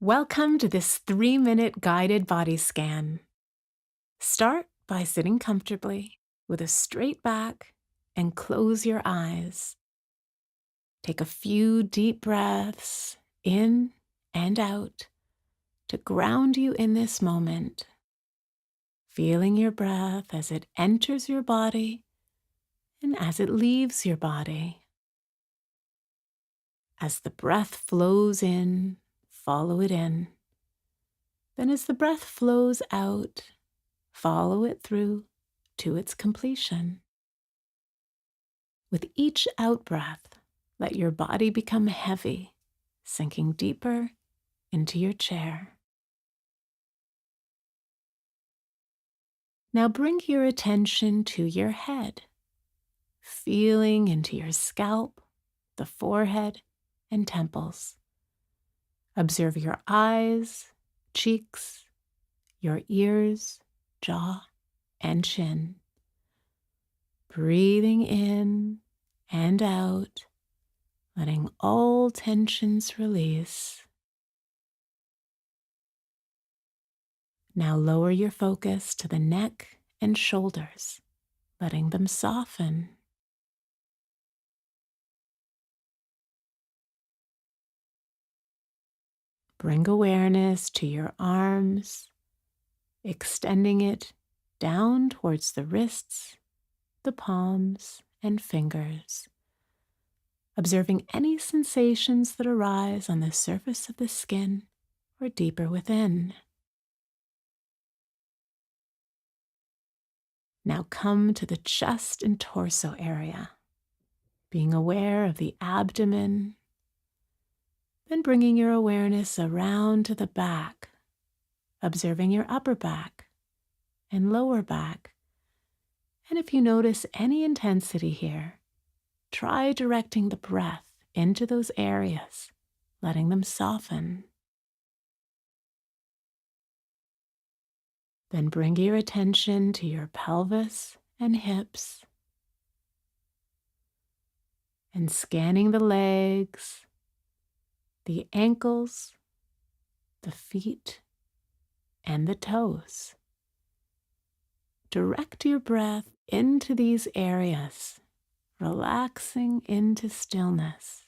Welcome to this 3-minute guided body scan. Start by sitting comfortably with a straight back and close your eyes. Take a few deep breaths in and out to ground you in this moment, feeling your breath as it enters your body and as it leaves your body. As the breath flows in, follow it in. Then as the breath flows out, follow it through to its completion. With each out-breath, let your body become heavy, sinking deeper into your chair. Now bring your attention to your head, feeling into your scalp, the forehead, and temples. Observe your eyes, cheeks, your ears, jaw, and chin. Breathing in and out, letting all tensions release. Now lower your focus to the neck and shoulders, letting them soften. Bring awareness to your arms, extending it down towards the wrists, the palms, and fingers. Observing any sensations that arise on the surface of the skin or deeper within. Now come to the chest and torso area, being aware of the abdomen, then bringing your awareness around to the back, observing your upper back and lower back. And if you notice any intensity here, try directing the breath into those areas, letting them soften. Then bring your attention to your pelvis and hips, and scanning the legs, the ankles, the feet, and the toes. Direct your breath into these areas, relaxing into stillness.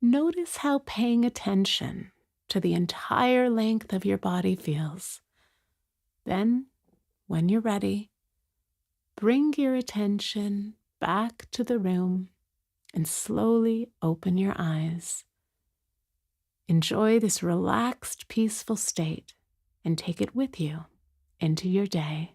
Notice how paying attention to the entire length of your body feels. Then, when you're ready, bring your attention back to the room and slowly open your eyes. Enjoy this relaxed, peaceful state and take it with you into your day.